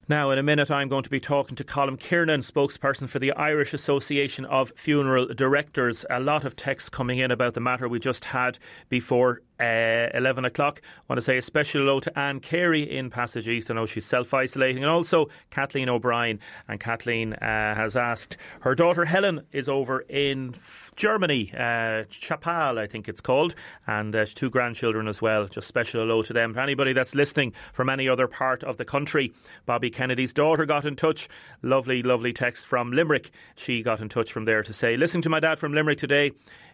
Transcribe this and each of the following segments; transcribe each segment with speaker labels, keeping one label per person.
Speaker 1: Now, in a minute, I'm going to be talking to Colm Kiernan, spokesperson for the Irish Association of Funeral Directors. A lot of texts coming in about the matter we just had before 11 o'clock. I want to say a special hello to Anne Carey in Passage East. I know she's self-isolating. And also Kathleen O'Brien. And Kathleen has asked, her daughter Helen is over in Germany, Chapal, I think it's called. And 2 grandchildren as well. Just special hello to them. For anybody that's listening from any other part of the country, Bobby Kennedy's daughter got in touch. Lovely, lovely text from Limerick. She got in touch from there to say, listening to my dad from Limerick today,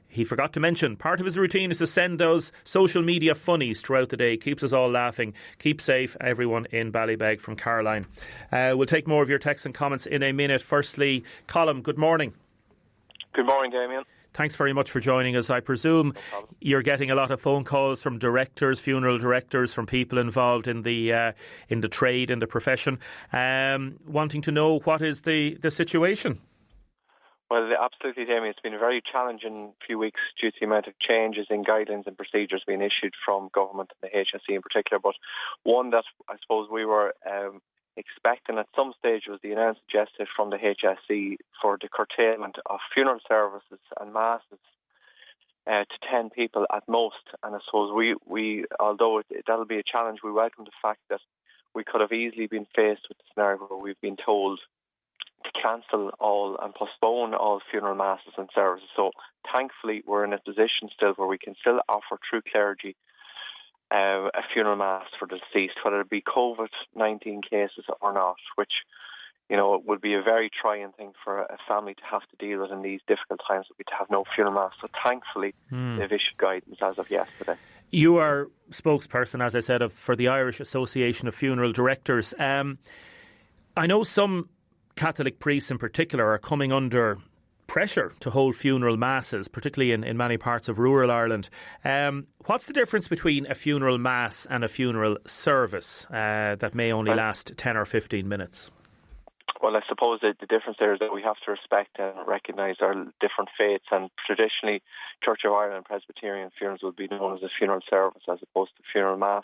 Speaker 1: he forgot to mention part of his routine is to send those social media funnies throughout the day. Keeps us all laughing. Keep safe, everyone in Ballybeg, from Caroline. We'll take more of your texts and comments in a minute. Firstly, Colm, good morning.
Speaker 2: Good morning, Damien.
Speaker 1: Thanks very much for joining us. I presume you're getting a lot of phone calls from directors, funeral directors, from people involved in the trade, in the profession, wanting to know what is the situation.
Speaker 2: Well, absolutely, Damien. It's been a very challenging few weeks due to the amount of changes in guidelines and procedures being issued from government and the HSE in particular. But one that I suppose we were expecting at some stage was the announcement suggested from the HSE for the curtailment of funeral services and masses to 10 people at most. And I suppose we although that'll be a challenge, we welcome the fact that we could have easily been faced with the scenario where we've been told to cancel all and postpone all funeral masses and services. So thankfully we're in a position still where we can still offer through clergy a funeral mass for the deceased, whether it be COVID-19 cases or not, which, you know, it would be a very trying thing for a family to have to deal with in these difficult times, would be to have no funeral mass. So thankfully they've issued guidance as of yesterday. You
Speaker 1: are spokesperson, as I said, for the Irish Association of Funeral Directors. I know some Catholic priests in particular are coming under pressure to hold funeral masses, particularly in many parts of rural Ireland. What's the difference between a funeral mass and a funeral service that may only last 10 or 15 minutes?
Speaker 2: Well, I suppose the difference there is that we have to respect and recognise our different faiths, and traditionally Church of Ireland Presbyterian funerals would be known as a funeral service as opposed to funeral mass.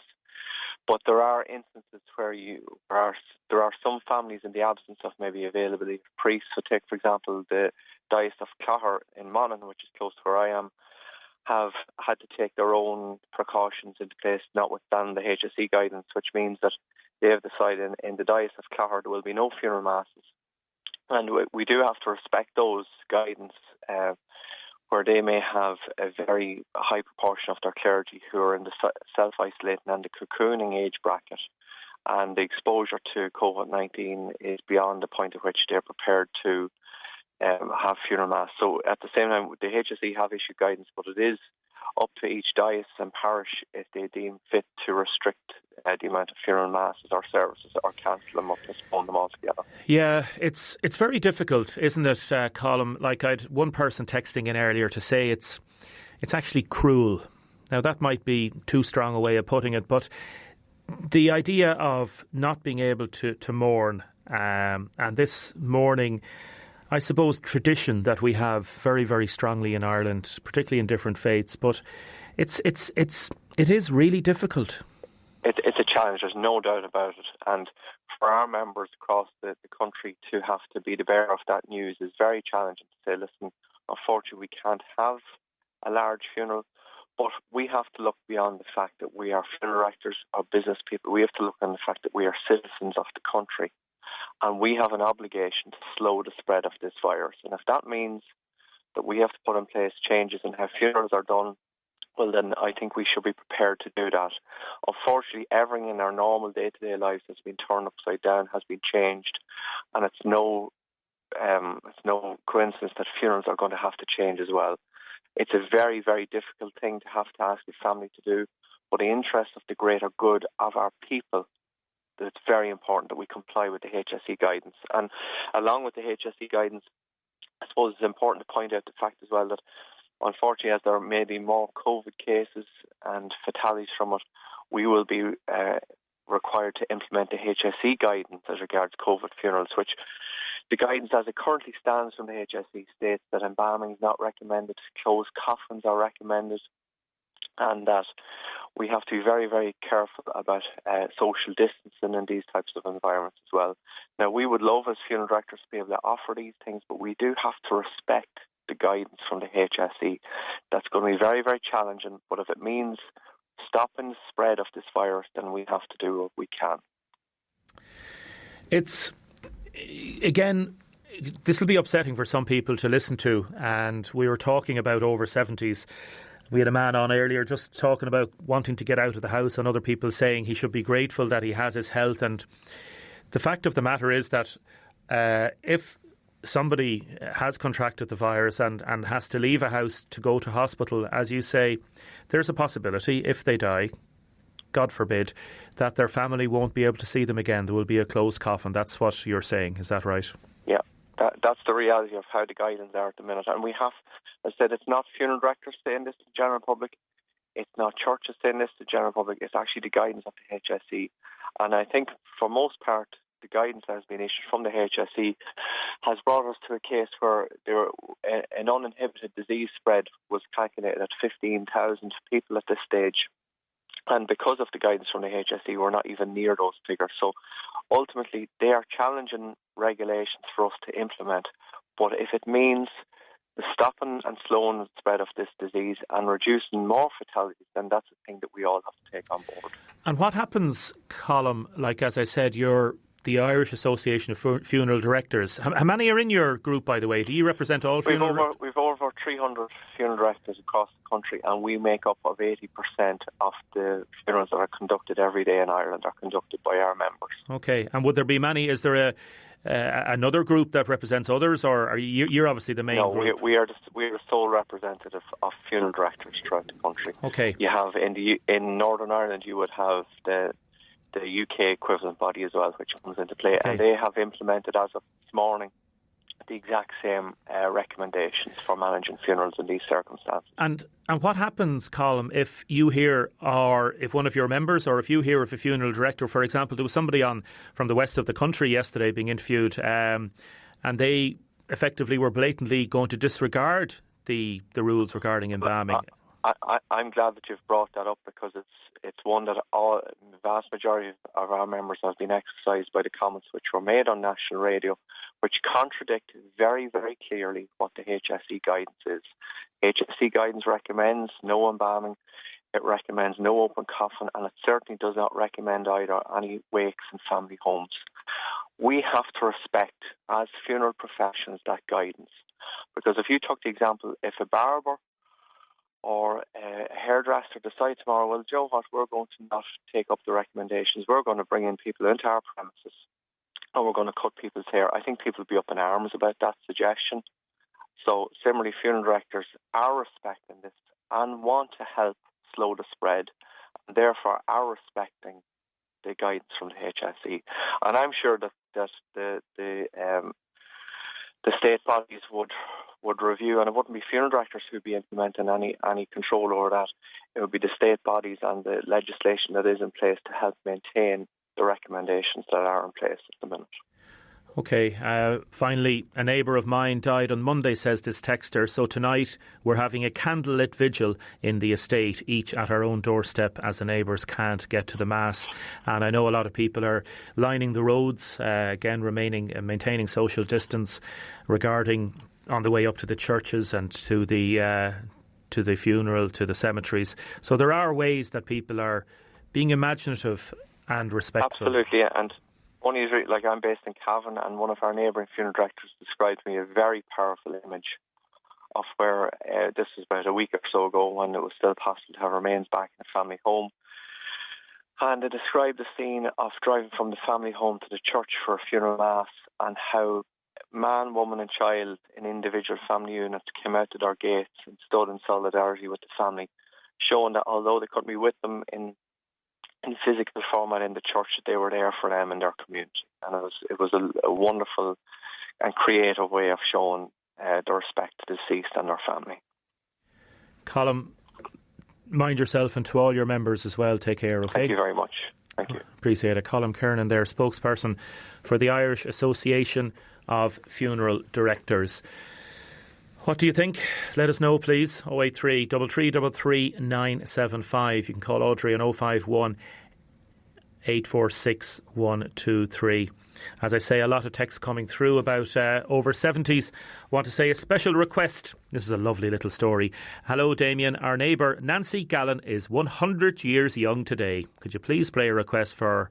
Speaker 2: But there are instances where there are some families, in the absence of maybe availability of priests. So take, for example, the Deise of Clogher in Monaghan, which is close to where I am, have had to take their own precautions into place, notwithstanding the HSE guidance, which means that they have decided in the Deise of Clogher there will be no funeral masses. And we do have to respect those guidance where they may have a very high proportion of their clergy who are in the self-isolating and the cocooning age bracket, and the exposure to COVID-19 is beyond the point at which they're prepared to have funeral mass. So at the same time, the HSE have issued guidance, but it is up to each diocese and parish if they deem fit to restrict the amount of funeral masses or services or cancel them or postpone them altogether.
Speaker 1: Yeah, it's very difficult, isn't it, Colm? Like, I had one person texting in earlier to say it's actually cruel. Now, that might be too strong a way of putting it, but the idea of not being able to mourn, and this mourning, I suppose, tradition that we have very, very strongly in Ireland, particularly in different faiths, but it is really difficult.
Speaker 2: It's a challenge, there's no doubt about it. And for our members across the country to have to be the bearer of that news is very challenging to say, listen, unfortunately we can't have a large funeral, but we have to look beyond the fact that we are funeral directors or business people. We have to look on the fact that we are citizens of the country, and we have an obligation to slow the spread of this virus. And if that means that we have to put in place changes in how funerals are done, well, then I think we should be prepared to do that. Unfortunately, everything in our normal day-to-day lives has been turned upside down, has been changed, and it's no coincidence that funerals are going to have to change as well. It's a very, very difficult thing to have to ask the family to do, but in the interest of the greater good of our people, it's very important that we comply with the HSE guidance. And along with the HSE guidance, I suppose it's important to point out the fact as well that unfortunately, as there may be more COVID cases and fatalities from it, we will be required to implement the HSE guidance as regards COVID funerals, which the guidance as it currently stands from the HSE states that embalming is not recommended, closed coffins are recommended, and that we have to be very, very careful about social distancing in these types of environments as well. Now, we would love as funeral directors to be able to offer these things, but we do have to respect the guidance from the HSE. That's going to be very, very challenging, but if it means stopping the spread of this virus, then we have to do what we can.
Speaker 1: It's, again, this will be upsetting for some people to listen to, and we were talking about over 70s. We had a man on earlier just talking about wanting to get out of the house, and other people saying he should be grateful that he has his health. And the fact of the matter is that if somebody has contracted the virus and has to leave a house to go to hospital, as you say, there's a possibility, if they die, God forbid, that their family won't be able to see them again. There will be a closed coffin. That's what you're saying. Is that right?
Speaker 2: Yeah, that's the reality of how the guidance are at the minute. And we have, as I said, it's not funeral directors saying this to the general public. It's not churches saying this to the general public. It's actually the guidance of the HSE. And I think for most part, the guidance that has been issued from the HSE has brought us to a case where an uninhibited disease spread was calculated at 15,000 people at this stage. And because of the guidance from the HSE, we're not even near those figures. So ultimately, they are challenging regulations for us to implement. But if it means the stopping and slowing the spread of this disease and reducing more fatalities, then that's a thing that we all have to take on board.
Speaker 1: And what happens, Colm, like as I said, you're the Irish Association of Funeral Directors. How many are in your group, by the way? Do you represent all funeral directors?
Speaker 2: We've over 300 funeral directors across the country, and we make up of 80% of the funerals that are conducted every day in Ireland are conducted by our members. Okay, and would there be many? Is there another group that represents others, or are you're obviously the main group? No, we are the sole representative of funeral directors throughout the country. Okay. You have in Northern Ireland, you would have the UK equivalent body as well, which comes into play. Okay. And they have implemented, as of this morning, the exact same recommendations for managing funerals in these circumstances. And what happens, Colm, if you hear, or if one of your members, or if you hear of a funeral director, for example, there was somebody on from the west of the country yesterday being interviewed, and they effectively were blatantly going to disregard the rules regarding embalming. I'm glad that you've brought that up, because it's one that the vast majority of our members have been exercised by the comments which were made on national radio, which contradict very, very clearly what the HSE guidance is. HSE guidance recommends no embalming, it recommends no open coffin, and it certainly does not recommend either any wakes in family homes. We have to respect, as funeral professionals, that guidance. Because if you took the example, if a barber or a hairdresser decide tomorrow, well, Joe, what, we're going to not take up the recommendations, we're going to bring in people into our premises and we're going to cut people's hair, I think people will be up in arms about that suggestion. So similarly, funeral directors are respecting this and want to help slow the spread, and therefore are respecting the guidance from the HSE. And I'm sure that the state bodies would review, and it wouldn't be funeral directors who would be implementing any control over that. It would be the state bodies and the legislation that is in place to help maintain the recommendations that are in place at the minute. Okay, finally, a neighbour of mine died on Monday, says this texter. So tonight we're having a candlelit vigil in the estate, each at our own doorstep, as the neighbours can't get to the Mass. And I know a lot of people are lining the roads, again maintaining social distance, regarding on the way up to the churches and to the funeral, to the cemeteries. So there are ways that people are being imaginative and respectful. Absolutely, and one is, like, I'm based in Cavan, and one of our neighbouring funeral directors described to me a very powerful image of where this was about a week or so ago, when it was still possible to have remains back in a family home. And they described the scene of driving from the family home to the church for a funeral mass, and how man, woman and child in individual family units came out to their gates and stood in solidarity with the family, showing that although they couldn't be with them in physical format in the church, that they were there for them in their community. And it was a wonderful and creative way of showing the respect to the deceased and their family. Colm, mind yourself, and to all your members as well, take care, okay? Thank you very much. Thank you. Appreciate it. Colm Kernan there, spokesperson for the Irish Association of Funeral Directors.
Speaker 1: What do you think? Let us know, please. 083 333 975. You can call Audrey on 051 846 123. As I say, a lot of texts coming through about over 70s. Want to say a special request. This is a lovely little story. Hello, Damien. Our neighbour Nancy Gallen is 100 years young today. Could you please play a request from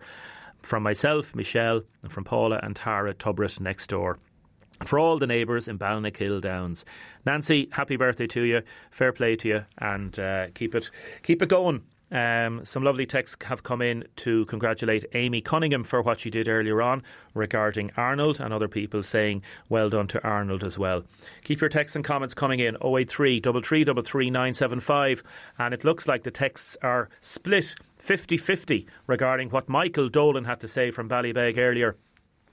Speaker 1: myself, Michelle, and from Paula and Tara Tubrit next door? For all the neighbours in Balnakill Downs. Nancy, happy birthday to you. Fair play to you, and keep it going. Some lovely texts have come in to congratulate Amy Cunningham for what she did earlier on regarding Arnold, and other people saying well done to Arnold as well. Keep your texts and comments coming in. 083 333 975. And it looks like the texts are split 50-50 regarding what Michael Dolan had to say from Ballybeg earlier.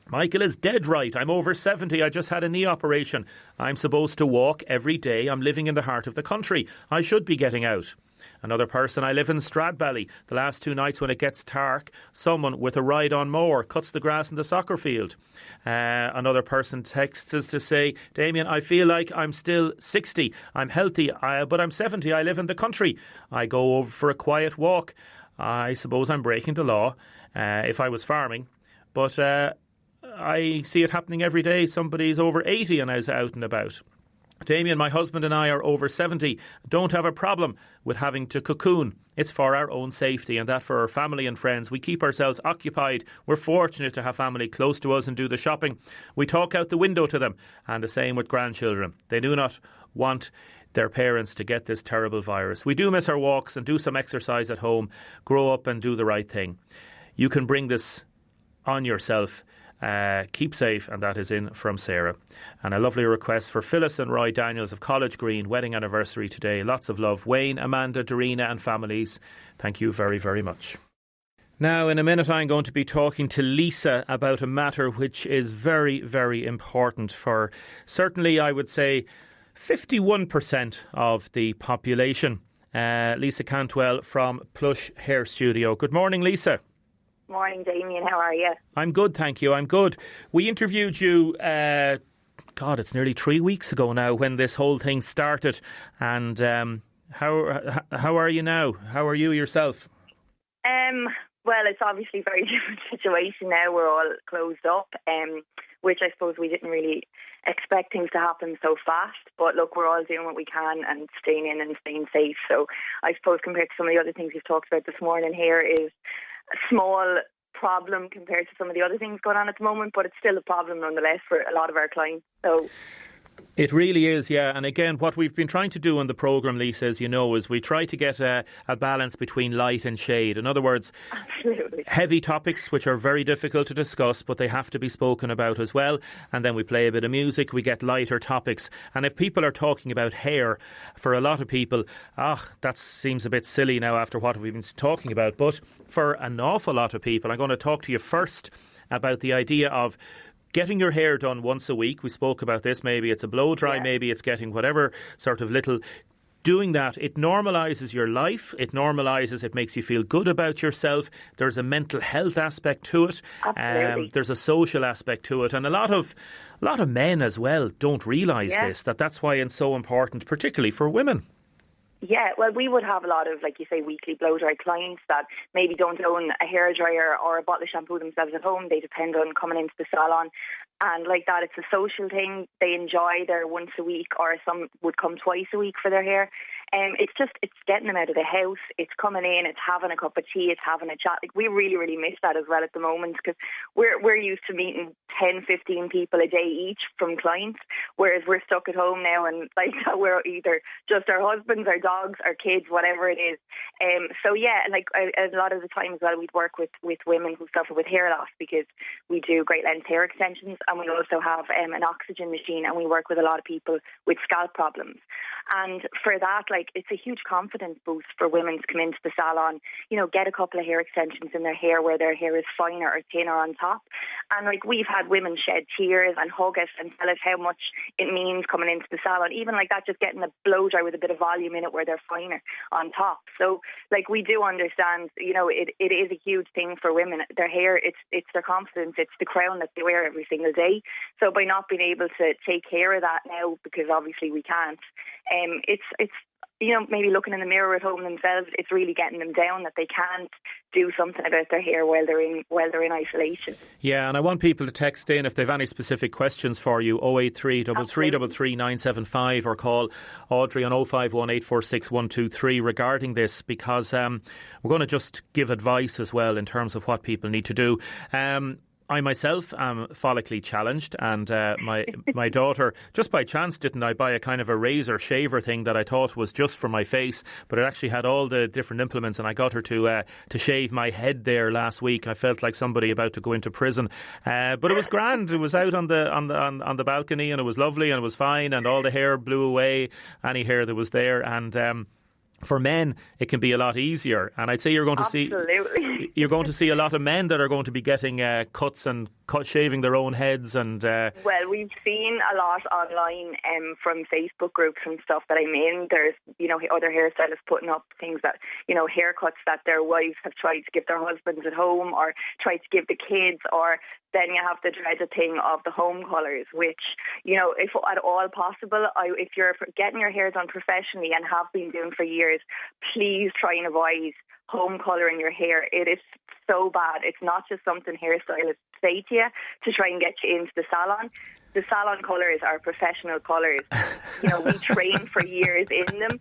Speaker 1: Michael is dead right. I'm over 70. I just had a knee operation. I'm supposed to walk every day. I'm living in the heart of the country. I should be getting out. Another person, I live in Stradbally. The last 2 nights when it gets dark, someone with a ride-on mower cuts the grass in the soccer field. Another person texts us to say, Damien, I feel like I'm still 60. I'm healthy, but I'm 70. I live in the country. I go over for a quiet walk. I suppose I'm breaking the law if I was farming. But I see it happening every day. Somebody's over 80 and is out and about. Damien, my husband and I are over 70. Don't have a problem with having to cocoon. It's for our own safety, and that for our family and friends. We keep ourselves occupied. We're fortunate to have family close to us and do the shopping. We talk out the window to them, and the same with grandchildren. They do not want their parents to get this terrible virus. We do miss our walks and do some exercise at home. Grow up and do the right thing. You can bring this on yourself. Keep safe, and that is in from Sarah. And a lovely request for Phyllis and Roy Daniels of College Green, wedding anniversary today. Lots of love. Wayne, Amanda, Dorina and families, thank you very, very much. Now, in a minute, I'm going to be talking to Lisa about a matter which is very, very important for, certainly, I would say, 51% of the population. Lisa Cantwell from Plush Hair Studio. Good morning, Lisa.
Speaker 3: Morning, Damien. How are you?
Speaker 1: I'm good, thank you. I'm good. We interviewed you, it's nearly 3 weeks ago now when this whole thing started. And how are you now? How are you yourself?
Speaker 3: Well, it's obviously a very different situation now. We're all closed up, which I suppose we didn't really expect things to happen so fast. But look, we're all doing what we can and staying in and staying safe. So I suppose compared to some of the other things you've talked about this morning here is a small problem compared to some of the other things going on at the moment, but it's still a problem nonetheless for a lot of our clients. So
Speaker 1: it really is, yeah. And again, what we've been trying to do on the programme, Lisa, as you know, is we try to get a balance between light and shade. In other words,
Speaker 3: absolutely,
Speaker 1: heavy topics which are very difficult to discuss, but they have to be spoken about as well. And then we play a bit of music, we get lighter topics. And if people are talking about hair, for a lot of people, that seems a bit silly now after what we've been talking about. But for an awful lot of people, I'm going to talk to you first about the idea of getting your hair done once a week. We spoke about this. Maybe it's a blow dry, maybe it's getting whatever sort of little. Doing that, it normalises your life. It makes you feel good about yourself. There's a mental health aspect to it. There's a social aspect to it. And a lot of men as well don't realise this, that's why it's so important, particularly for women.
Speaker 3: Yeah, well, we would have a lot of, like you say, weekly blow-dry clients that maybe don't own a hairdryer or a bottle of shampoo themselves at home. They depend on coming into the salon. And like that, it's a social thing. They enjoy their once a week, or some would come twice a week for their hair. It's getting them out of the house. It's coming in. It's having a cup of tea. It's having a chat. Like, we really, really miss that as well at the moment, because we're used to meeting 10, 15 people a day each from clients, whereas we're stuck at home now, and like we're either just our husbands, our dogs, our kids, whatever it is. A lot of the time as well, we'd work with women who suffer with hair loss, because we do great length hair extensions, and we also have an oxygen machine, and we work with a lot of people with scalp problems. And for that, like, it's a huge confidence boost for women to come into the salon, get a couple of hair extensions in their hair where their hair is finer or thinner on top. And like, we've had women shed tears and hug us and tell us how much it means coming into the salon. Even like that, just getting a blow dry with a bit of volume in it where they're finer on top. So like, we do understand, you know, it is a huge thing for women. Their hair, it's their confidence, it's the crown that they wear every single day. So by not being able to take care of that now, because obviously we can't, it's you know, maybe looking in the mirror at home themselves, it's really getting them down that they can't do something about their hair while they're in isolation.
Speaker 1: Yeah, and I want people to text in if they've any specific questions for you, 083 333 975, or call Audrey on 051 846 123 regarding this, because we're going to just give advice as well in terms of what people need to do. I myself am follically challenged, and my daughter, just by chance, didn't I buy a kind of a razor shaver thing that I thought was just for my face, but it actually had all the different implements, and I got her to shave my head there last week. I felt like somebody about to go into prison, but it was grand. It was out on the balcony, and it was lovely, and it was fine, and all the hair blew away, any hair that was there, and for men, it can be a lot easier, and I'd say you're going to see a lot of men that are going to be getting cuts and shaving their own heads. And
Speaker 3: well, we've seen a lot online from Facebook groups and stuff that I'm in. There's, you know, other hairstylists putting up things that, you know, haircuts that their wives have tried to give their husbands at home, or tried to give the kids, or then you have the dreaded thing of the home colours, which, you know, if at all possible, if you're getting your hair done professionally and have been doing for years, please try and avoid home colouring your hair. It is so bad. It's not just something hairstylists say to you to try and get you into the salon. The salon colours are professional colours. You know, we train for years in them.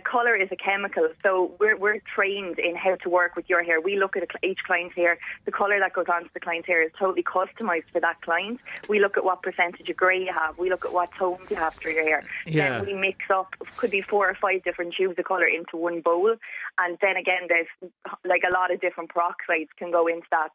Speaker 3: Colour is a chemical, so we're trained in how to work with your hair. We look at each client's hair. The colour that goes onto the client's hair is totally customised for that client. We look at what percentage of grey you have. We look at what tones you have through your hair.
Speaker 1: Yeah.
Speaker 3: Then we mix up, could be 4 or 5 different tubes of colour into one bowl. And then again, there's like a lot of different peroxides can go into that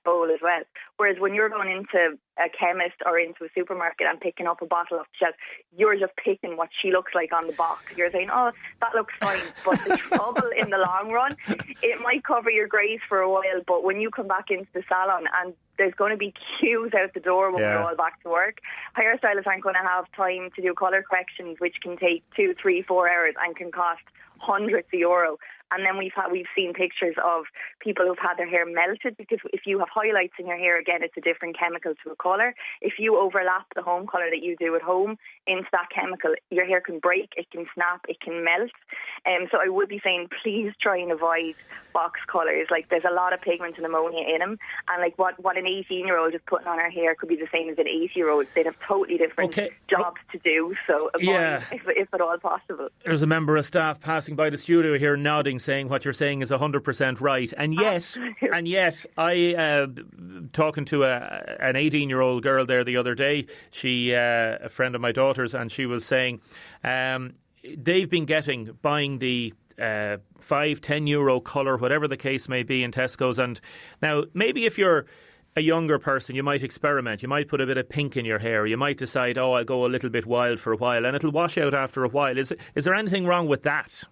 Speaker 3: bowl as well. Whereas when you're going into a chemist or into a supermarket and picking up a bottle off the shelf, you're just picking what she looks like on the box. You're saying, oh, that looks fine, but the trouble in the long run, it might cover your greys for a while, but when you come back into the salon and there's going to be queues out the door when we're all back to work, hairstylists aren't going to have time to do colour corrections, which can take 2, 3, 4 hours and can cost hundreds of euro. And then we've seen pictures of people who've had their hair melted, because if you have highlights in your hair, again, it's a different chemical to a colour. If you overlap the home colour that you do at home into that chemical, your hair can break, it can snap, it can melt. So I would be saying, please try and avoid box colours. Like, there's a lot of pigment and ammonia in them, and like what an 18-year-old is putting on her hair could be the same as an 80-year-old. They'd have totally different jobs to do. So avoid, if at all possible. There's
Speaker 1: a member of staff passing by the studio here nodding, saying what you're saying is 100% right. And yet, I talking to an 18-year-old girl there the other day, she a friend of my daughter's, and she was saying they've been buying the 5-10 euro colour, whatever the case may be, in Tesco's. And now maybe if you're a younger person, you might experiment. You might put a bit of pink in your hair. You might decide, I'll go a little bit wild for a while, and it'll wash out after a while. Is there anything wrong with that?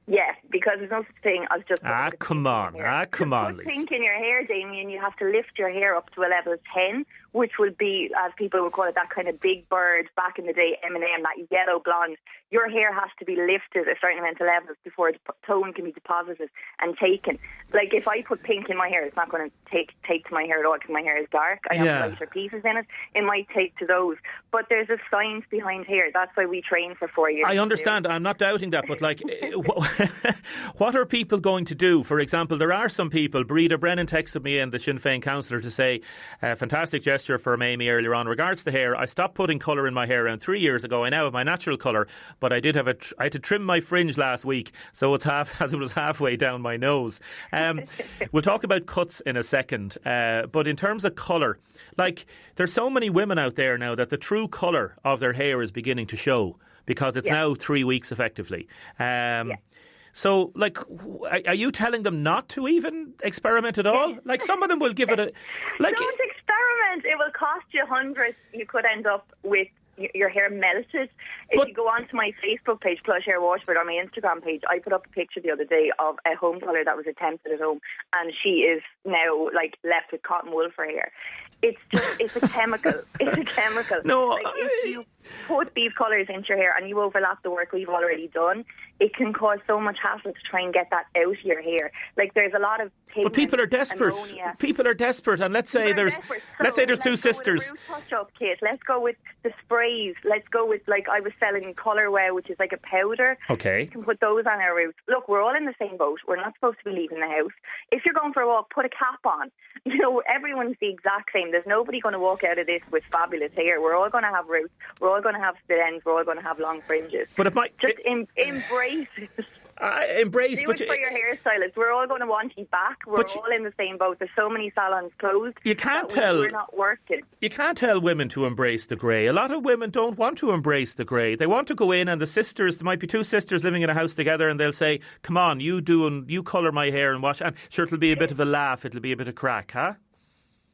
Speaker 3: Yeah, because there's no such thing as just...
Speaker 1: come on,
Speaker 3: Lisa. Pink in your hair, Damien, you have to lift your hair up to a level 10, which would be, as people would call it, that kind of big bird back in the day, M&M, that yellow blonde. Your hair has to be lifted a certain amount of levels before the tone can be deposited and taken. Like, if I put pink in my hair, it's not going to take to my hair at all, because my hair is dark. I have lighter pieces in it. It might take to those. But there's a science behind hair. That's why we train for 4 years.
Speaker 1: I understand. I'm not doubting that. But, like, what are people going to do? For example, there are some people, Breda Brennan texted me in, the Sinn Féin councillor, to say, fantastic gesture from Amy earlier on. Regards to hair, I stopped putting colour in my hair around 3 years ago. I now have my natural colour, but I did have I had to trim my fringe last week, so it's as it was halfway down my nose. We'll talk about cuts in a second, but in terms of colour, like, there's so many women out there now that the true colour of their hair is beginning to show, because it's now 3 weeks effectively. So, like, are you telling them not to even experiment at all? Like, some of them will give it a... Like,
Speaker 3: don't experiment. It will cost you hundreds. You could end up with, your hair melted. If you go onto my Facebook page, Plush Hair Waterford, on my Instagram page, I put up a picture the other day of a home colour that was attempted at home, and she is now like left with cotton wool for her hair. It's a chemical. It's a chemical.
Speaker 1: No,
Speaker 3: like if you put these colours into your hair and you overlap the work we've already done, it can cause so much hassle to try and get that out of your hair. Like there's a lot of pigment,
Speaker 1: but people are desperate.
Speaker 3: Ammonia.
Speaker 1: People are desperate, and let's say there's two sisters.
Speaker 3: Touch-up kit. Let's go with the sprays. Let's go with, like, I was selling Colour Wow, which is like a powder.
Speaker 1: Okay.
Speaker 3: You can put those on our roots. Look, we're all in the same boat. We're not supposed to be leaving the house. If you're going for a walk, put a cap on. You know, everyone's the exact same. There's nobody going to walk out of this with fabulous hair. We're all going to have roots. We're all going to have split ends. We're all going to have long fringes.
Speaker 1: But it might
Speaker 3: just embrace it.
Speaker 1: Embrace,
Speaker 3: do
Speaker 1: but
Speaker 3: it for your hairstylist. We're all going to want you back. We're all in the same boat. There's so many salons closed.
Speaker 1: You can't tell.
Speaker 3: We're not working.
Speaker 1: You can't tell women to embrace the grey. A lot of women don't want to embrace the grey. They want to go in, and the sisters, there might be two sisters living in a house together, and they'll say, "Come on, you colour my hair and wash." And sure, it'll be a bit of a laugh. It'll be a bit of crack, huh?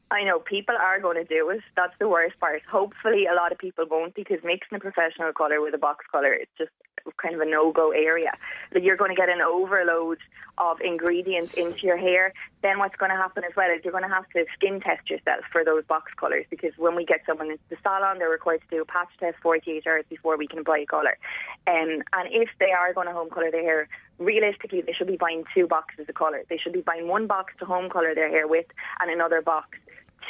Speaker 3: I know, people are going to do it. That's the worst part. Hopefully a lot of people won't, because mixing a professional colour with a box colour, it's just kind of a no-go area. Like, you're going to get an overload of ingredients into your hair. Then what's going to happen as well is you're going to have to skin test yourself for those box colours, because when we get someone into the salon, they're required to do a patch test 48 hours before we can apply a colour. And if they are going to home colour their hair, realistically they should be buying 2 boxes of colour. They should be buying 1 box to home colour their hair with and another box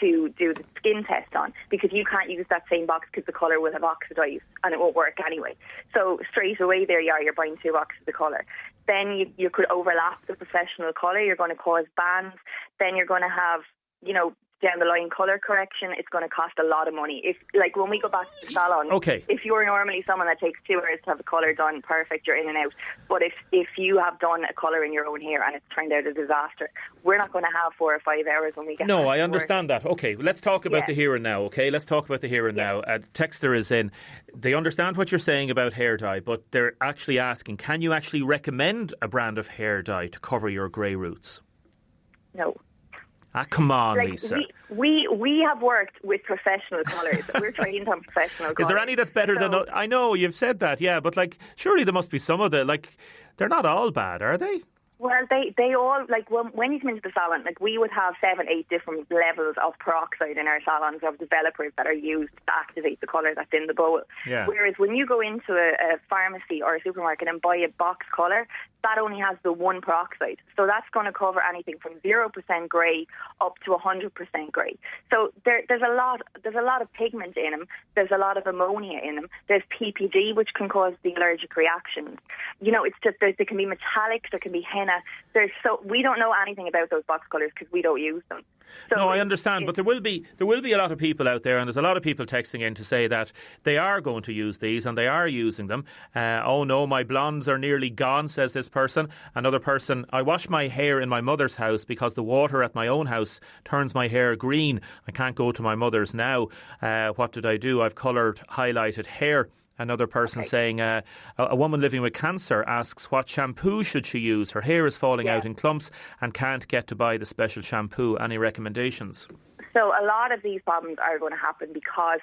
Speaker 3: to do the skin test on, because you can't use that same box because the colour will have oxidised and it won't work anyway. So straight away there you are, you're buying 2 boxes of colour. Then you could overlap the professional colour, you're going to cause bands, then you're going to have, you know, down the line colour correction. It's going to cost a lot of money. If, like, when we go back to the salon, if you're normally someone that takes 2 hours to have the colour done, perfect, you're in and out. But if you have done a colour in your own hair and it's turned out a disaster, we're not going to have 4 or 5 hours when we get
Speaker 1: No,
Speaker 3: back
Speaker 1: I
Speaker 3: to
Speaker 1: understand
Speaker 3: work.
Speaker 1: that. Okay, let's talk about the here and now, okay? Let's talk about the here and now. Texter is in. They understand what you're saying about hair dye, but they're actually asking, can you actually recommend a brand of hair dye to cover your grey roots?
Speaker 3: No.
Speaker 1: Come on,
Speaker 3: like,
Speaker 1: Lisa.
Speaker 3: We have worked with professional colours. We're trained on professional colours.
Speaker 1: Is there any that's better than... I know, you've said that, yeah, but like, surely there must be some of the... Like, they're not all bad, are they?
Speaker 3: Well, they all, like, when you come into the salon, like, we would have 7, 8 different levels of peroxide in our salons of developers that are used to activate the colour that's in the bowl.
Speaker 1: Yeah.
Speaker 3: Whereas when you go into a pharmacy or a supermarket and buy a box colour, that only has the 1 peroxide. So that's going to cover anything from 0% grey up to 100% grey. So there's a lot of pigment in them. There's a lot of ammonia in them. There's PPD, which can cause the allergic reactions. You know, it's just, there can be metallic, there can be henna. We don't know anything about those box colours because we don't use them. So
Speaker 1: no, I understand, but there will be a lot of people out there, and there's a lot of people texting in to say that they are going to use these and they are using them. Oh no, my blondes are nearly gone, says this person. Another person, I wash my hair in my mother's house because the water at my own house turns my hair green. I can't go to my mother's now. What did I do? I've coloured highlighted hair. Another person saying, a woman living with cancer asks what shampoo should she use? Her hair is falling out in clumps and can't get to buy the special shampoo. Any recommendations?
Speaker 3: So a lot of these problems are going to happen because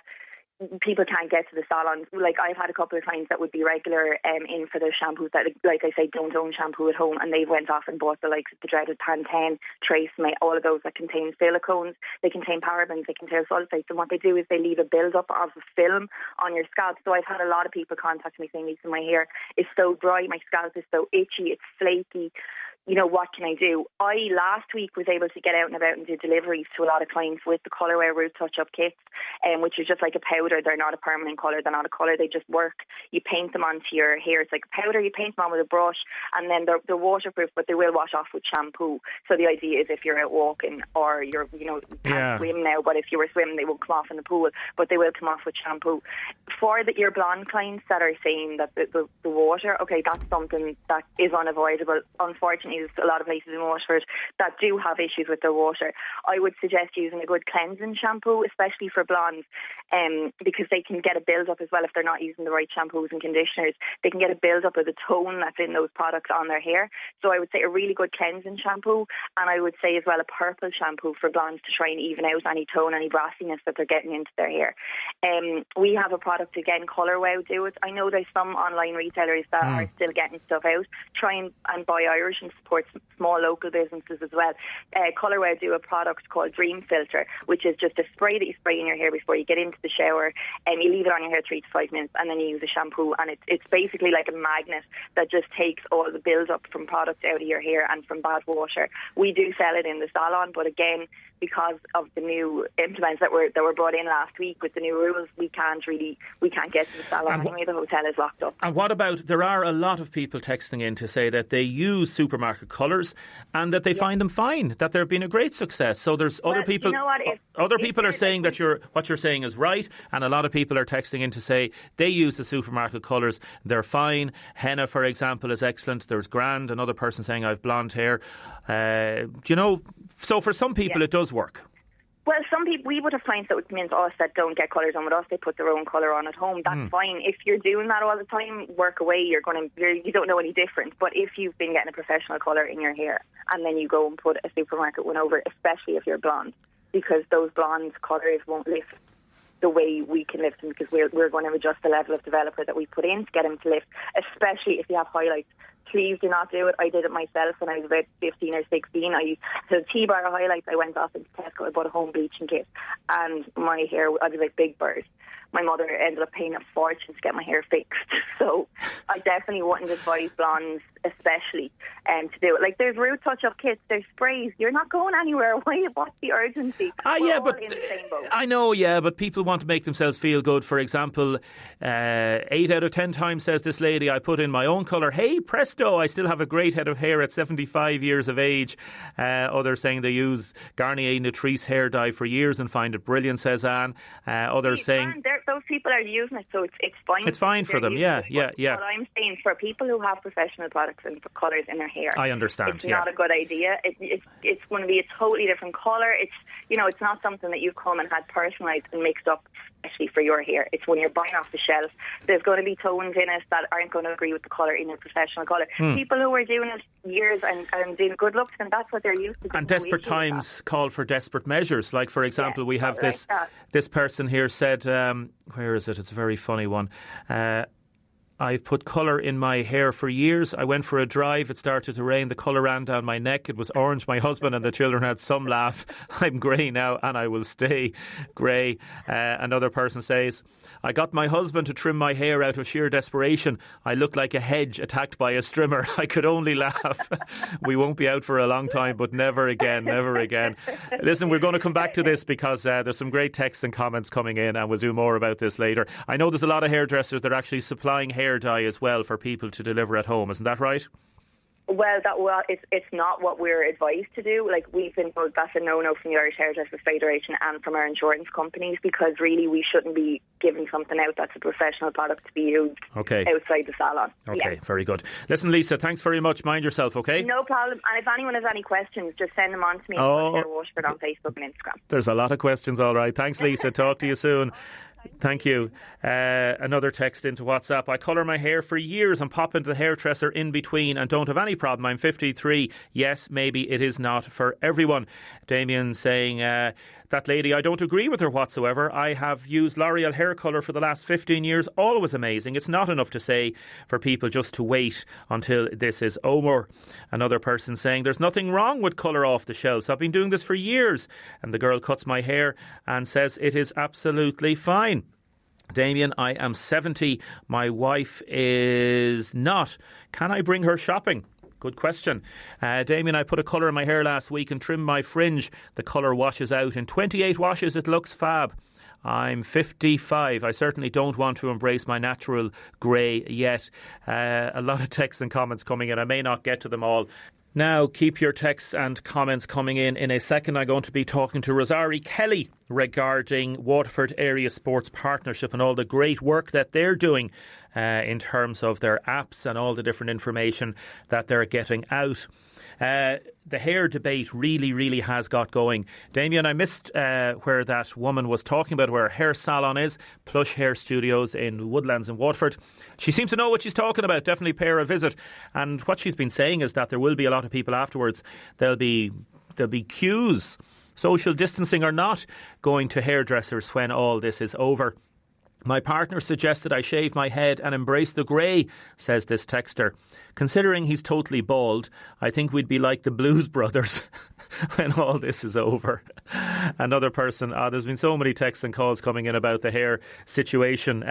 Speaker 3: people can't get to the salons. Like, I've had a couple of clients that would be regular in for their shampoos that, like I say, don't own shampoo at home, and they went off and bought the likes of the dreaded Pantene, Tresemme, all of those that contain silicones, they contain parabens, they contain sulfates, and what they do is they leave a build-up of a film on your scalp. So I've had a lot of people contact me saying, Lisa, my hair is so dry, my scalp is so itchy, it's flaky. You know, what can I do? I last week was able to get out and about and do deliveries to a lot of clients with the Colour Wow Root Touch-Up kits, which is just like a powder. They're not a permanent colour, they're not a colour, they just work. You paint them onto your hair. It's like a powder, you paint them on with a brush, and then they're waterproof, but they will wash off with shampoo. So the idea is if you're out walking or you can't swim now, but if you were swimming, they won't come off in the pool, but they will come off with shampoo. For your blonde clients that are saying that the water, okay, that's something that is unavoidable. Unfortunately, news, a lot of places in Waterford that do have issues with their water. I would suggest using a good cleansing shampoo, especially for blondes, because they can get a build-up as well if they're not using the right shampoos and conditioners. They can get a build-up of the tone that's in those products on their hair. So I would say a really good cleansing shampoo, and I would say as well a purple shampoo for blondes to try and even out any tone, any brassiness that they're getting into their hair. We have a product again, Colour Wow do it. I know there's some online retailers that are still getting stuff out. Try and buy Irish and support small local businesses as well. Colour Wow do a product called Dream Filter, which is just a spray that you spray in your hair before you get into the shower, and you leave it on your hair 3 to 5 minutes, and then you use a shampoo, and it's basically like a magnet that just takes all the build-up from products out of your hair and from bad water. We do sell it in the salon, but again, because of the new implements that were brought in last week with the new rules, we can't get to the salon anyway. The hotel is locked up.
Speaker 1: And what about, there are a lot of people texting in to say that they use supermarket colours and that they find them fine, that they've been a great success. So there's other people. You know what, other people are saying that what you're saying is right, and a lot of people are texting in to say they use the supermarket colours, they're fine. Henna, for example, is excellent. There's Grand, another person saying I've blonde hair. So for some people it does work.
Speaker 3: Well, some people, we would have clients that would come in to us that don't get colours on with us. They put their own colour on at home. That's fine. If you're doing that all the time, work away. You don't know any different. But if you've been getting a professional colour in your hair and then you go and put a supermarket one over, especially if you're blonde, because those blonde colours won't lift the way we can lift them, because we're going to adjust the level of developer that we put in to get them to lift, especially if you have highlights. Please do not do it. I did it myself when I was about 15 or 16. So T-bar highlights, I went off into Tesco, I bought a home bleaching kit, and my hair, I was like Big Bird. My mother ended up paying a fortune to get my hair fixed. So I definitely wouldn't advise blondes, especially, to do it. Like, there's root touch-up kits, there's sprays. You're not going anywhere. What's the urgency? We're all in the same boat.
Speaker 1: I know, but people want to make themselves feel good. For example, 8 out of 10 times, says this lady, I put in my own colour. Hey, presto, I still have a great head of hair at 75 years of age. Others saying they use Garnier Nutrice hair dye for years and find it brilliant, says Anne. Others saying...
Speaker 3: Those people are using it, so it's fine.
Speaker 1: It's fine for them, yeah.
Speaker 3: What I'm saying, for people who have professional products and colours in their hair,
Speaker 1: I understand.
Speaker 3: It's not a good idea. It's going to be a totally different colour. It's not something that you've come and had personalised and mixed up especially for your hair. It's when you're buying off the shelf. There's going to be tones in it that aren't going to agree with the colour in your professional colour. People who are doing it years and doing good looks, and that's what they're used to.
Speaker 1: And desperate times call for desperate measures. Like, for example, we have this person here said, where is it? It's a very funny one. I've put colour in my hair for years. I went for a drive. It started to rain. The colour ran down my neck. It was orange. My husband and the children had some laugh. I'm grey now and I will stay grey. Another person says, I got my husband to trim my hair out of sheer desperation. I looked like a hedge attacked by a strimmer. I could only laugh. We won't be out for a long time, but never again, never again. Listen, we're going to come back to this because there's some great texts and comments coming in, and we'll do more about this later. I know there's a lot of hairdressers that are actually supplying hair dye as well for people to deliver at home. Isn't that right?
Speaker 3: Well, it's not what we're advised to do. Like, we've been told that's a no-no from the Irish Hairdressers Federation and from our insurance companies, because really we shouldn't be giving something out that's a professional product to be used outside the salon.
Speaker 1: Okay, very good. Listen, Lisa, thanks very much. Mind yourself, okay?
Speaker 3: No problem. And if anyone has any questions, just send them on to me on Waterford on Facebook and Instagram.
Speaker 1: There's a lot of questions, all right. Thanks, Lisa. Talk to you soon. Thank you. Another text into WhatsApp. I colour my hair for years and pop into the hairdresser in between and don't have any problem. I'm 53. Yes, maybe it is not for everyone. Damien saying, that lady, I don't agree with her whatsoever. I have used L'Oreal hair colour for the last 15 years. Always amazing. It's not enough to say for people just to wait until this is over. Another person saying, there's nothing wrong with colour off the shelves. I've been doing this for years. And the girl cuts my hair and says it is absolutely fine. Damien, I am 70. My wife is not. Can I bring her shopping? Good question. Damien, I put a colour in my hair last week and trimmed my fringe. The colour washes out. In 28 washes, it looks fab. I'm 55. I certainly don't want to embrace my natural grey yet. A lot of texts and comments coming in. I may not get to them all. Now, keep your texts and comments coming in. In a second, I'm going to be talking to Rosari Kelly regarding Waterford Area Sports Partnership and all the great work that they're doing in terms of their apps and all the different information that they're getting out. The hair debate really has got going. Damien, I missed where that woman was talking about where her hair salon is, Plush Hair Studios in Woodlands in Waterford. She seems to know what she's talking about. Definitely pay her a visit. And what she's been saying is that there will be a lot of people afterwards. There'll be queues, social distancing or not, going to hairdressers when all this is over. My partner suggested I shave my head and embrace the grey, says this texter. Considering he's totally bald, I think we'd be like the Blues Brothers when all this is over. Another person, there's been so many texts and calls coming in about the hair situation.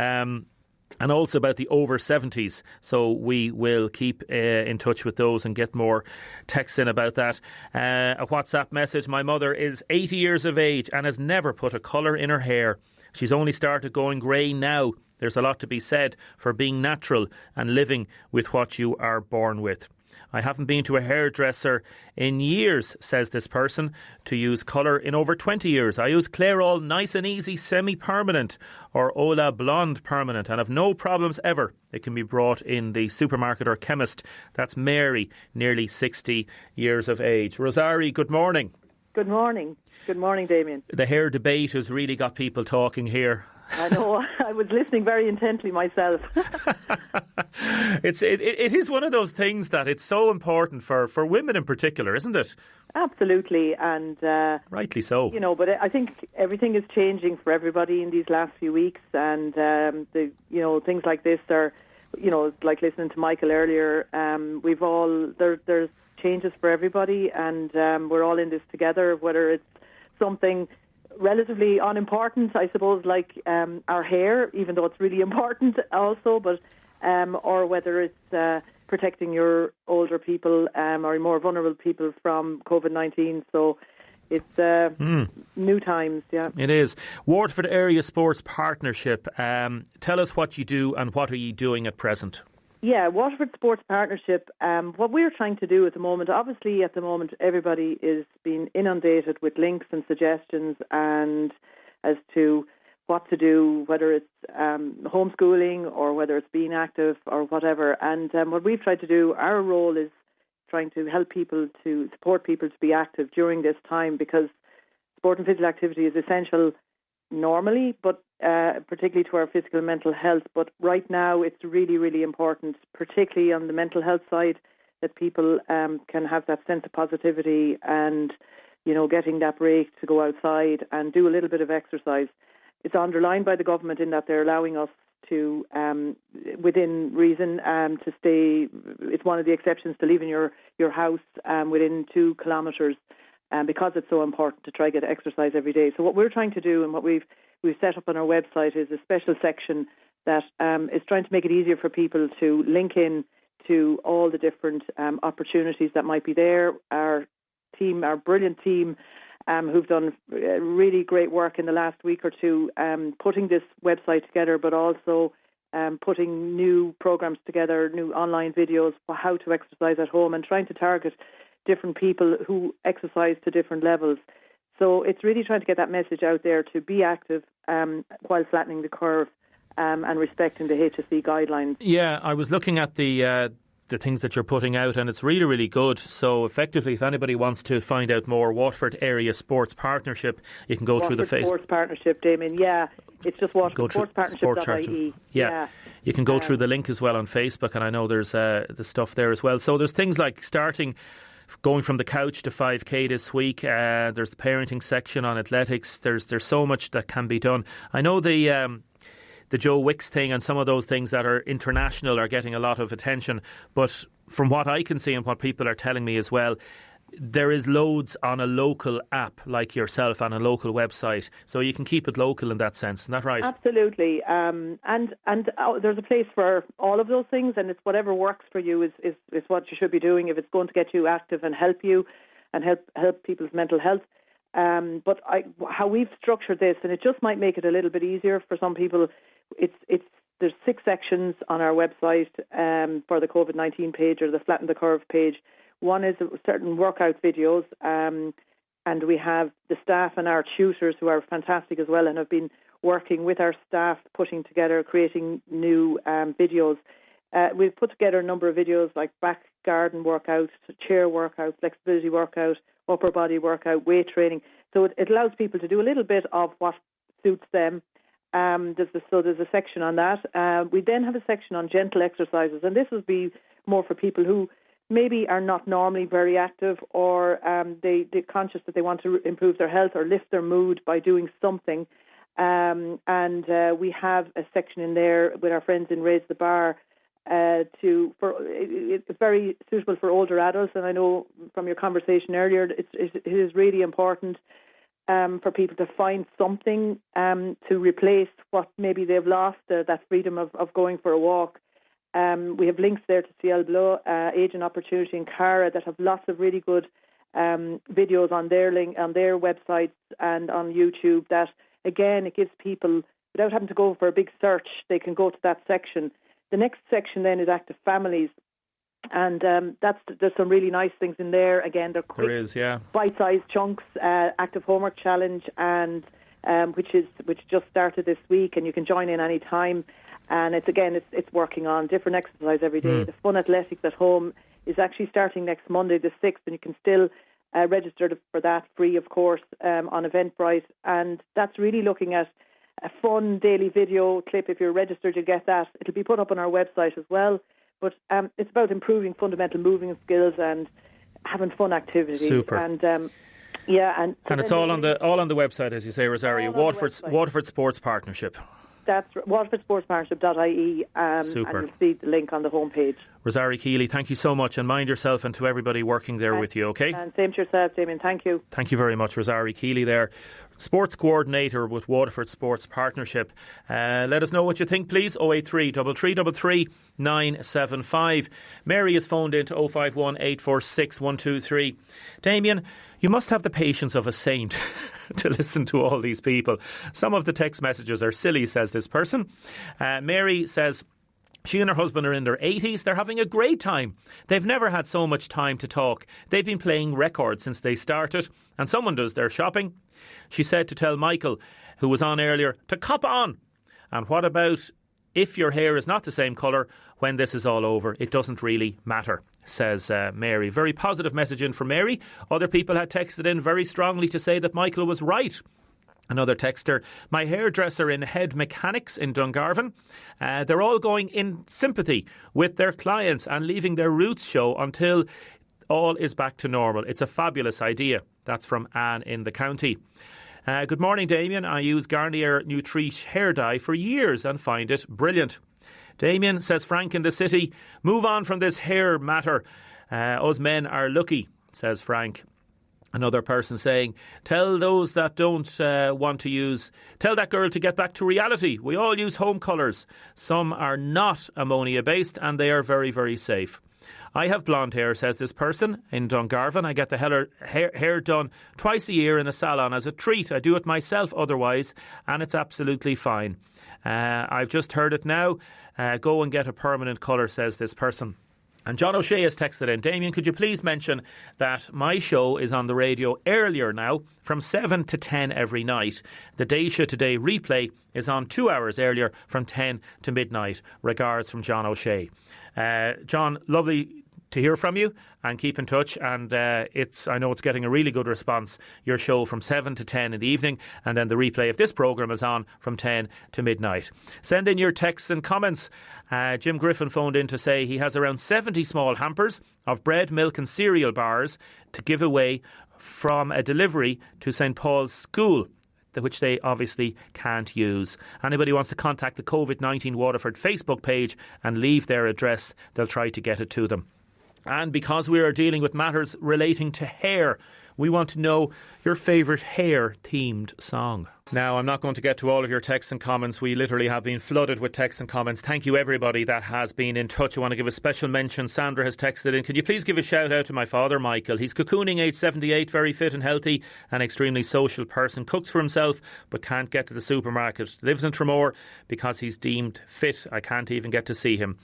Speaker 1: And also about the over 70s. So we will keep in touch with those and get more texts in about that. A WhatsApp message. My mother is 80 years of age and has never put a colour in her hair. She's only started going grey now. There's a lot to be said for being natural and living with what you are born with. I haven't been to a hairdresser in years, says this person, to use colour in over 20 years. I use Clairol Nice and Easy Semi-Permanent or Ola Blonde Permanent and have no problems ever. It can be brought in the supermarket or chemist. That's Mary, nearly 60 years of age. Rosari, good morning.
Speaker 4: Good morning. Good morning, Damien.
Speaker 1: The hair debate has really got people talking here.
Speaker 4: I know. I was listening very intently myself.
Speaker 1: It is one of those things that it's so important for women in particular, isn't it?
Speaker 4: Absolutely, and
Speaker 1: rightly so.
Speaker 4: You know, but I think everything is changing for everybody in these last few weeks, and things like this are, like listening to Michael earlier. There's changes for everybody, and we're all in this together. Whether it's something relatively unimportant, I suppose, like our hair, even though it's really important also, but or whether it's protecting your older people or more vulnerable people from COVID-19. So it's new times, yeah.
Speaker 1: It is. Waterford Area Sports Partnership. Tell us what you do and what are you doing at present?
Speaker 4: Yeah, Waterford Sports Partnership, what we're trying to do at the moment, obviously at the moment everybody is being inundated with links and suggestions and as to what to do, whether it's homeschooling or whether it's being active or whatever. And what we've tried to do, our role is trying to help people, to support people to be active during this time, because sport and physical activity is essential normally, but particularly to our physical and mental health. But right now it's really, really important, particularly on the mental health side, that people can have that sense of positivity and, getting that break to go outside and do a little bit of exercise. It's underlined by the government in that they're allowing us to, within reason, to stay. It's one of the exceptions to leaving your house within 2 kilometres. Because it's so important to try to get exercise every day. So what we're trying to do and what we've set up on our website is a special section that is trying to make it easier for people to link in to all the different opportunities that might be there. Our brilliant team, who've done really great work in the last week or two, putting this website together, but also putting new programs together, new online videos for how to exercise at home and trying to target different people who exercise to different levels. So it's really trying to get that message out there to be active while flattening the curve and respecting the HSE guidelines.
Speaker 1: Yeah, I was looking at the things that you're putting out and it's really, really good. So effectively, if anybody wants to find out more, Waterford Area Sports Partnership, you can go through the Facebook.
Speaker 4: Sports Partnership, Damien, yeah. It's just waterfordsportspartnership.ie.
Speaker 1: Yeah. You can go through the link as well on Facebook, and I know there's the stuff there as well. So there's things like going from the couch to 5K this week. There's the parenting section on athletics. There's so much that can be done. I know the Joe Wicks thing and some of those things that are international are getting a lot of attention. But from what I can see and what people are telling me as well, there is loads on a local app like yourself on a local website, so you can keep it local in that sense. Isn't that right?
Speaker 4: Absolutely. And there's a place for all of those things, and it's whatever works for you is what you should be doing if it's going to get you active and help you and help people's mental health. But how we've structured this, and it just might make it a little bit easier for some people. There's 6 sections on our website for the COVID-19 page or the Flatten the Curve page. One is certain workout videos, and we have the staff and our tutors who are fantastic as well and have been working with our staff, creating new videos. We've put together a number of videos like back garden workout, chair workout, flexibility workout, upper body workout, weight training. So it allows people to do a little bit of what suits them. There's a section on that. We then have a section on gentle exercises, and this would be more for people who maybe are not normally very active, or they're conscious that they want to improve their health or lift their mood by doing something. We have a section in there with our friends in Raise the Bar. It's very suitable for older adults, and I know from your conversation earlier, it is really important for people to find something to replace what maybe they've lost, that freedom of going for a walk. We have links there to Ciel Bleu, Age and Opportunity in Cara, that have lots of really good videos on their websites and on YouTube. That again, it gives people, without having to go for a big search, they can go to that section. The next section then is Active Families, and there's some really nice things in there. Again, they're quick, bite-sized chunks. Active Homework Challenge, and which just started this week, and you can join in any time. And it's working on different exercise every day. The Fun Athletics at Home is actually starting next Monday, the 6th, and you can still register for that free, of course, on Eventbrite. And that's really looking at a fun daily video clip. If you're registered, you get that. It'll be put up on our website as well. But it's about improving fundamental moving skills and having fun activities. Super. And
Speaker 1: it's all on the website, as you say, Rosario. Waterford Sports Partnership.
Speaker 4: That's waterfordsportspartnership.ie,
Speaker 1: Super.
Speaker 4: And you'll see the link on the homepage.
Speaker 1: Rosario Keeley, thank you so much, and mind yourself, and to everybody working there with you, OK?
Speaker 4: And same to yourself, Damien. Thank you.
Speaker 1: Thank you very much, Rosario Keeley there, Sports Coordinator with Waterford Sports Partnership. Let us know what you think, please. 083 3333 975. Mary is phoned in to 051 846 123. Damien, you must have the patience of a saint to listen to all these people. Some of the text messages are silly, says this person. Mary says she and her husband are in their 80s. They're having a great time. They've never had so much time to talk. They've been playing records since they started, and someone does their shopping. She said to tell Michael, who was on earlier, to cop on. And what about if your hair is not the same colour when this is all over? It doesn't really matter, says Mary. Very positive message in from Mary. Other people had texted in very strongly to say that Michael was right. Another texter, my hairdresser in Head Mechanics in Dungarvan. They're all going in sympathy with their clients and leaving their roots show until all is back to normal. It's a fabulous idea. That's from Anne in the county. Good morning, Damien. I use Garnier Nutriche hair dye for years and find it brilliant. Damien, says Frank in the city, move on from this hair matter. Us men are lucky, says Frank. Another person saying, tell those that don't want to use, tell that girl to get back to reality. We all use home colours. Some are not ammonia based and they are very, very safe. I have blonde hair, says this person in Dungarvan. I get the hair done twice a year in a salon as a treat. I do it myself otherwise, and it's absolutely fine. I've just heard it now. Go and get a permanent colour, says this person. And John O'Shea has texted in, Damien, could you please mention that my show is on the radio earlier now, from 7 to 10 every night. The Deise Today replay is on 2 hours earlier, from 10 to midnight. Regards from John O'Shea. John, lovely to hear from you, and keep in touch. And I know it's getting a really good response. Your show from 7 to 10 in the evening, and then the replay of this programme is on from 10 to midnight. Send in your texts and comments. Jim Griffin phoned in to say he has around 70 small hampers of bread, milk and cereal bars to give away from a delivery to St Paul's School, which they obviously can't use. Anybody wants to contact the COVID-19 Waterford Facebook page and leave their address, they'll try to get it to them. And because we are dealing with matters relating to hair, we want to know your favourite hair-themed song. Now, I'm not going to get to all of your texts and comments. We literally have been flooded with texts and comments. Thank you, everybody that has been in touch. I want to give a special mention. Sandra has texted in, can you please give a shout out to my father, Michael? He's cocooning, age 78, very fit and healthy, an extremely social person, cooks for himself but can't get to the supermarket, lives in Tramore because he's deemed fit. I can't even get to see him.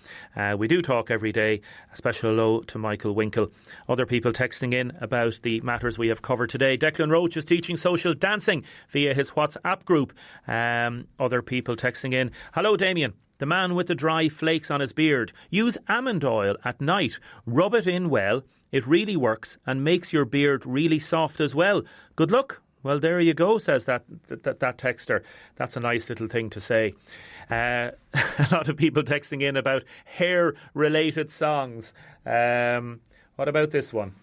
Speaker 1: We do talk every day. A special hello to Michael Winkle. Other people texting in about the matters we have covered today. Declan Roach is teaching social dancing via his WhatsApp group. Other people texting in, hello Damien, The man with the dry flakes on his beard. Use almond oil at night. Rub it in well. It really works and makes your beard really soft as well. Good luck. Well, there you go, says that texter. That's a nice little thing to say. A lot of people texting in about hair-related songs. What about this one?